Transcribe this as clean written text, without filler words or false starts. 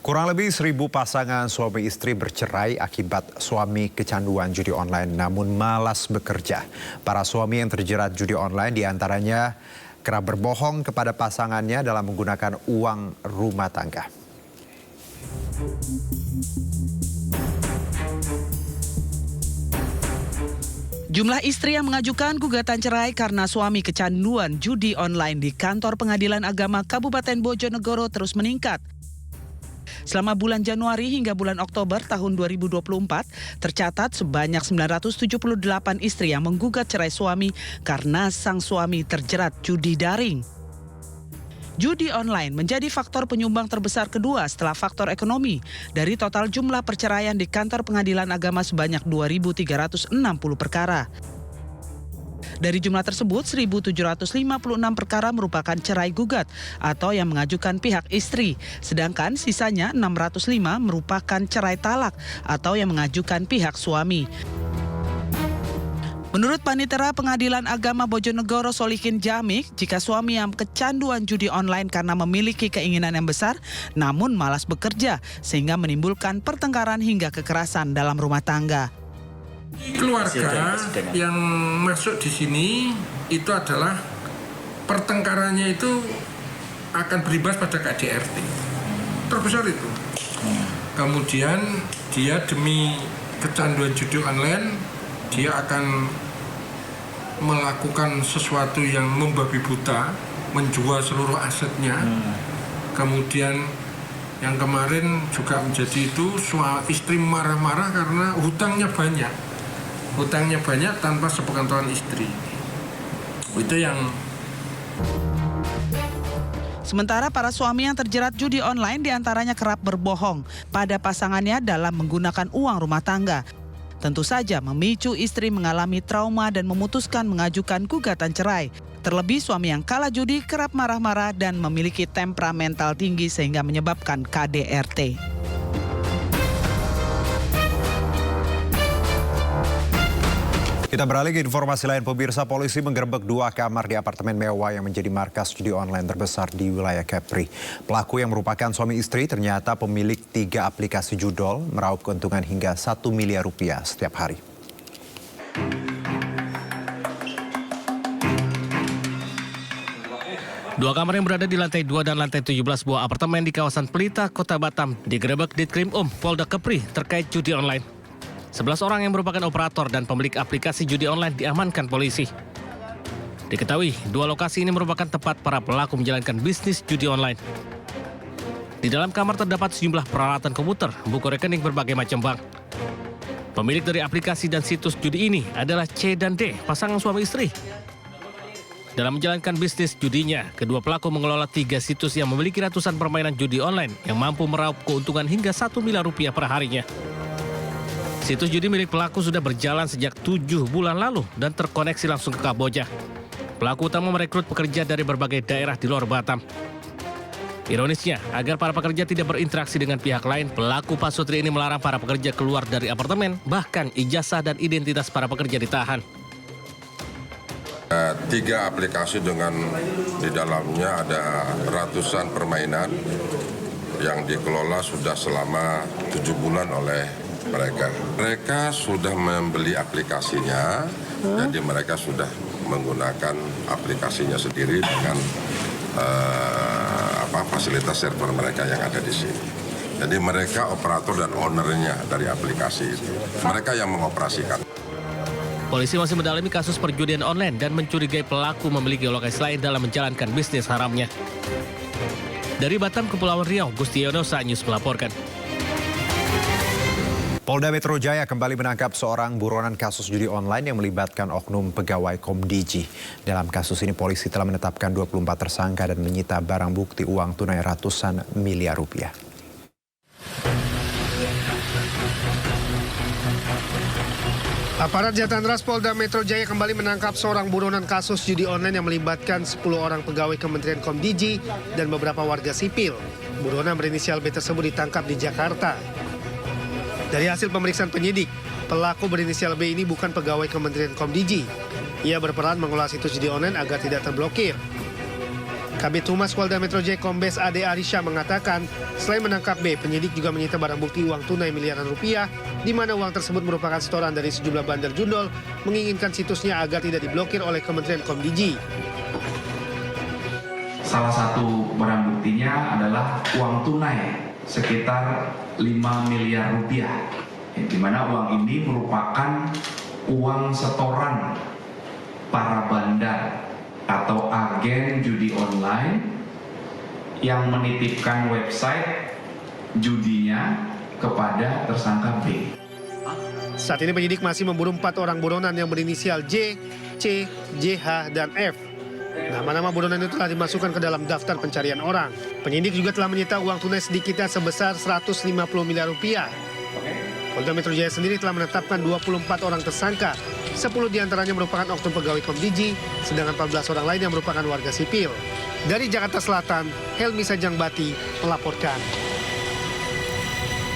Kurang lebih 1.000 pasangan suami istri bercerai akibat suami kecanduan judi online namun malas bekerja. Para suami yang terjerat judi online diantaranya kerap berbohong kepada pasangannya dalam menggunakan uang rumah tangga. Jumlah istri yang mengajukan gugatan cerai karena suami kecanduan judi online di Kantor Pengadilan Agama Kabupaten Bojonegoro terus meningkat. Selama bulan Januari hingga bulan Oktober tahun 2024, tercatat sebanyak 978 istri yang menggugat cerai suami karena sang suami terjerat judi daring. Judi online menjadi faktor penyumbang terbesar kedua setelah faktor ekonomi dari total jumlah perceraian di Kantor Pengadilan Agama sebanyak 2.360 perkara. Dari jumlah tersebut, 1.756 perkara merupakan cerai gugat atau yang mengajukan pihak istri, sedangkan sisanya 605 merupakan cerai talak atau yang mengajukan pihak suami. Menurut Panitera Pengadilan Agama Bojonegoro Solikin Jamik, jika suami yang kecanduan judi online karena memiliki keinginan yang besar namun malas bekerja sehingga menimbulkan pertengkaran hingga kekerasan dalam rumah tangga. Keluarga yang masuk di sini itu adalah pertengkarannya itu akan berimbas pada KDRT terbesar itu. Kemudian dia demi kecanduan judi online dia akan melakukan sesuatu yang membabi buta, menjual seluruh asetnya. Kemudian yang kemarin juga menjadi itu istri marah-marah karena hutangnya banyak tanpa sepengetahuan istri. Itu yang. Sementara para suami yang terjerat judi online diantaranya kerap berbohong pada pasangannya dalam menggunakan uang rumah tangga. Tentu saja memicu istri mengalami trauma dan memutuskan mengajukan gugatan cerai. Terlebih suami yang kalah judi kerap marah-marah dan memiliki temperamental tinggi sehingga menyebabkan KDRT. Kita beralih ke informasi lain, pemirsa. Polisi menggerebek 2 kamar di apartemen mewah yang menjadi markas judi online terbesar di wilayah Kepri. Pelaku yang merupakan suami istri ternyata pemilik 3 aplikasi judol, meraup keuntungan hingga 1 miliar rupiah setiap hari. Dua kamar yang berada di lantai 2 dan lantai 17 buah apartemen di kawasan Pelita, Kota Batam digerebek Ditkrim Polda Kepri terkait judi online. 11 orang yang merupakan operator dan pemilik aplikasi judi online diamankan polisi. Diketahui, 2 lokasi ini merupakan tempat para pelaku menjalankan bisnis judi online. Di dalam kamar terdapat sejumlah peralatan komputer, buku rekening berbagai macam bank. Pemilik dari aplikasi dan situs judi ini adalah C dan D, pasangan suami istri. Dalam menjalankan bisnis judinya, kedua pelaku mengelola 3 situs yang memiliki ratusan permainan judi online yang mampu meraup keuntungan hingga 1 miliar rupiah per harinya. Situs judi milik pelaku sudah berjalan sejak 7 bulan lalu dan terkoneksi langsung ke Kamboja. Pelaku utama merekrut pekerja dari berbagai daerah di luar Batam. Ironisnya, agar para pekerja tidak berinteraksi dengan pihak lain, pelaku pasutri ini melarang para pekerja keluar dari apartemen, bahkan ijazah dan identitas para pekerja ditahan. 3 aplikasi dengan di dalamnya ada ratusan permainan yang dikelola sudah selama 7 bulan oleh mereka. Mereka sudah membeli aplikasinya, jadi mereka sudah menggunakan aplikasinya sendiri dengan fasilitas server mereka yang ada di sini. Jadi mereka operator dan ownernya dari aplikasi itu. Mereka yang mengoperasikan. Polisi masih mendalami kasus perjudian online dan mencurigai pelaku memiliki lokasi lain dalam menjalankan bisnis haramnya. Dari Batam, Kepulauan Riau, Gusti Yonosa News melaporkan. Polda Metro Jaya kembali menangkap seorang buronan kasus judi online yang melibatkan oknum pegawai Komdiji. Dalam kasus ini polisi telah menetapkan 24 tersangka dan menyita barang bukti uang tunai ratusan miliar rupiah. Aparat Jatan Ras Polda Metro Jaya kembali menangkap seorang buronan kasus judi online yang melibatkan 10 orang pegawai Kementerian Komdiji dan beberapa warga sipil. Buronan berinisial B tersebut ditangkap di Jakarta. Dari hasil pemeriksaan penyidik, pelaku berinisial B ini bukan pegawai Kementerian Komdiji. Ia berperan mengelola situs judi online agar tidak terblokir. Kabid Humas Polda Metro Jaya Kombes Ade Arisha mengatakan, selain menangkap B, penyidik juga menyita barang bukti uang tunai miliaran rupiah, di mana uang tersebut merupakan setoran dari sejumlah bandar jundol, menginginkan situsnya agar tidak diblokir oleh Kementerian Komdiji. Salah satu barang buktinya adalah uang tunai sekitar 5 miliar rupiah, di mana uang ini merupakan uang setoran para bandar atau agen judi online yang menitipkan website judinya kepada tersangka B. Saat ini penyidik masih memburu 4 orang buronan yang berinisial J, C, JH, dan F. Nama-nama buronan itu telah dimasukkan ke dalam daftar pencarian orang. Penyidik juga telah menyita uang tunai sedikitnya sebesar 150 miliar rupiah. Polda Metro Jaya sendiri telah menetapkan 24 orang tersangka, 10 diantaranya merupakan oknum pegawai Komdiji, sedangkan 14 orang lain yang merupakan warga sipil. Dari Jakarta Selatan, Helmi Sajangbati melaporkan.